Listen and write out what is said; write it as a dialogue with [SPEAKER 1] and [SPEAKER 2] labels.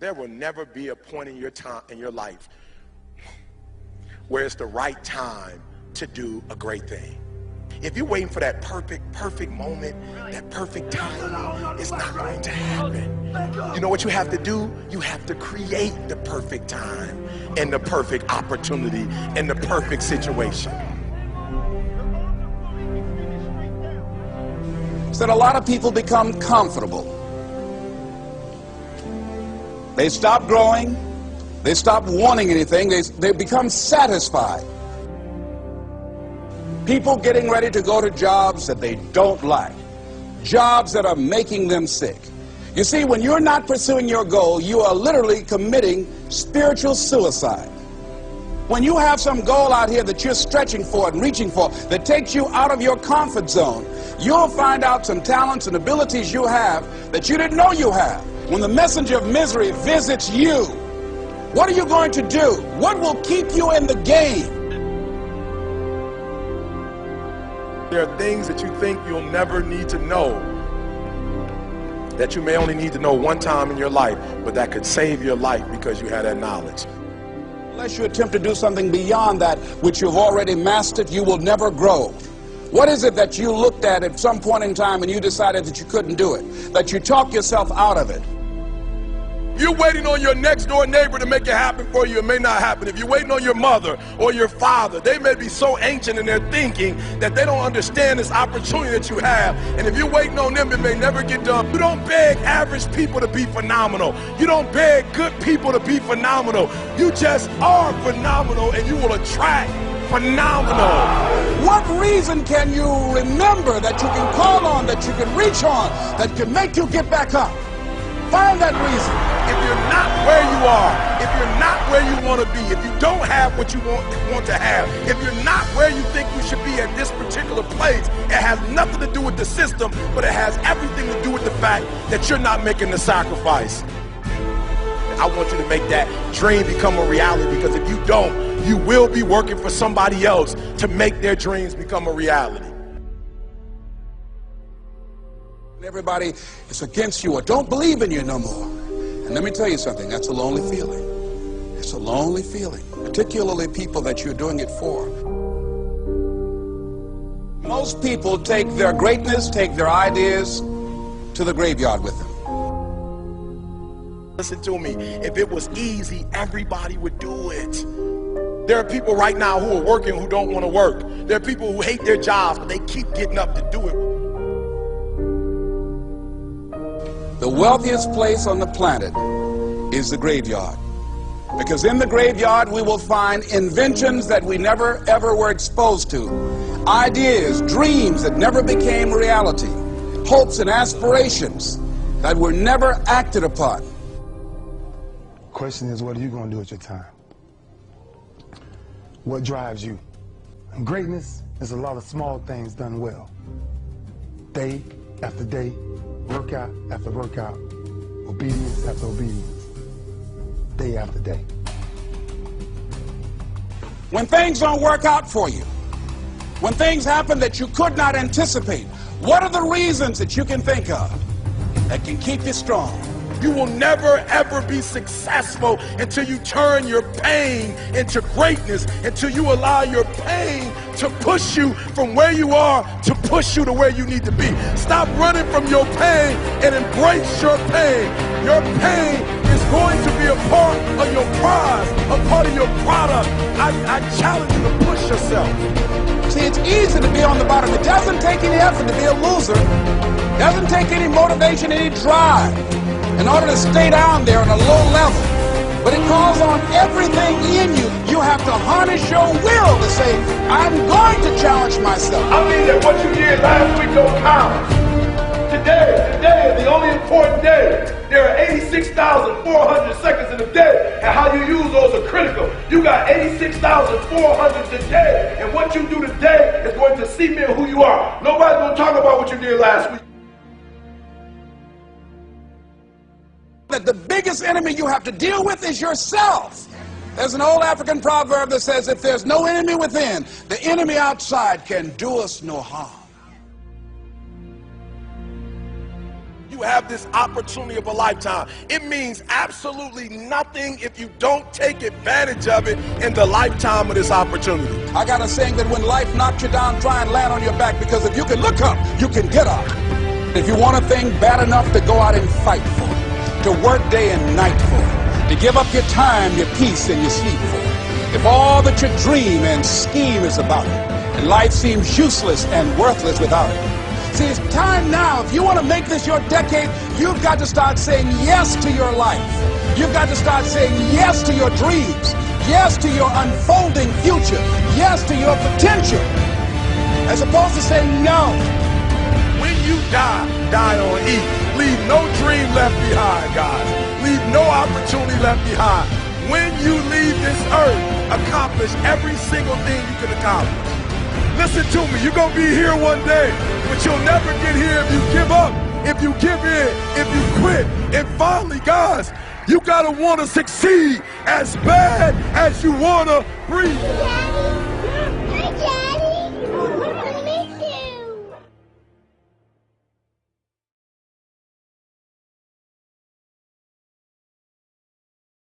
[SPEAKER 1] There will never be a point in your life where it's the right time to do a great thing. If you're waiting for that perfect moment, that perfect time, it's not going to happen. You know what you have to do? You have to create the perfect time and the perfect opportunity and the perfect situation.
[SPEAKER 2] So that a lot of people become comfortable. They stop growing. They stop wanting anything. They become satisfied. People getting ready to go to jobs that they don't like. Jobs that are making them sick. You see, when you're not pursuing your goal, you are literally committing spiritual suicide. When you have some goal out here that you're stretching for and reaching for that takes you out of your comfort zone, you'll find out some talents and abilities you have that you didn't know you have. When the messenger of misery visits you, what are you going to do? What will keep you in the game?
[SPEAKER 1] There are things that you think you'll never need to know, that you may only need to know one time in your life, but that could save your life because you had that knowledge.
[SPEAKER 2] Unless you attempt to do something beyond that which you've already mastered, you will never grow. What is it that you looked at some point in time and you decided that you couldn't do it, that you talked yourself out of it?
[SPEAKER 1] You're waiting on your next door neighbor to make it happen for you. It may not happen. If you're waiting on your mother or your father, they may be so ancient in their thinking that they don't understand this opportunity that you have. And if you're waiting on them, it may never get done. You don't beg average people to be phenomenal. You don't beg good people to be phenomenal. You just are phenomenal, and you will attract phenomenal.
[SPEAKER 2] What reason can you remember that you can call on, that you can reach on, that can make you get back up? Find that reason.
[SPEAKER 1] If you're not where you are, if you're not where you want to be, if you don't have what you want to have, if you're not where you think you should be at this particular place, it has nothing to do with the system, but it has everything to do with the fact that you're not making the sacrifice. I want you to make that dream become a reality, because if you don't, you will be working for somebody else to make their dreams become a reality.
[SPEAKER 2] Everybody is against you or don't believe in you no more. And let me tell you something, that's a lonely feeling. It's a lonely feeling, particularly people that you're doing it for. Most people take their greatness, take their ideas to the graveyard with them.
[SPEAKER 1] Listen to me, if it was easy, everybody would do it. There are people right now who are working who don't want to work. There are people who hate their jobs, but they keep getting up to do it.
[SPEAKER 2] The wealthiest place on the planet is the graveyard. Because in the graveyard we will find inventions that we never ever were exposed to. Ideas, dreams that never became reality. Hopes and aspirations that were never acted upon.
[SPEAKER 3] The question is, what are you going to do with your time? What drives you? And greatness is a lot of small things done well. Day after day, workout after workout, obedience after obedience, day after day.
[SPEAKER 2] When things don't work out for you, when things happen that you could not anticipate, what are the reasons that you can think of that can keep you strong?
[SPEAKER 1] You will never ever be successful until you turn your pain into greatness, until you allow your pain to push you from where you are to push you to where you need to be. Stop running from your pain and embrace your pain. Your pain is going to be a part of your prize, a part of your product. I challenge you to push yourself.
[SPEAKER 2] See, it's easy to be on the bottom. It doesn't take any effort to be a loser. It doesn't take any motivation, any drive in order to stay down there on a low level. But it calls on everything in you. You have to harness your will to say, I'm going to challenge myself.
[SPEAKER 1] I mean that what you did last week don't count. Today is the only important day. There are 86,400 seconds in a day, and how you use those are critical. You got 86,400 today, and what you do today is going to cement who you are. Nobody's going to talk about what you did last week.
[SPEAKER 2] That the biggest enemy you have to deal with is yourself. There's an old African proverb that says, if there's no enemy within, the enemy outside can do us no harm. You
[SPEAKER 1] you have this opportunity of a lifetime. It means absolutely nothing if you don't take advantage of it in the lifetime of this opportunity.
[SPEAKER 2] I got a saying that when life knocks you down, try and land on your back, because if you can look up, you can get up. If you want a thing bad enough to go out and fight for it, to work day and night for it, to give up your time, your peace, and your sleep for it, if all that you dream and scheme is about it, and life seems useless and worthless without it. See, it's time now. If you want to make this your decade, you've got to start saying yes to your life. You've got to start saying yes to your dreams, yes to your unfolding future, yes to your potential, as opposed to saying no.
[SPEAKER 1] When you die, die on E. Leave no dream left behind, guys. Leave no opportunity left behind. When you leave this earth, accomplish every single thing you can accomplish. Listen to me, you're gonna be here one day, but you'll never get here if you give up, if you give in, if you quit. And finally, guys, you gotta wanna succeed as bad as you wanna breathe.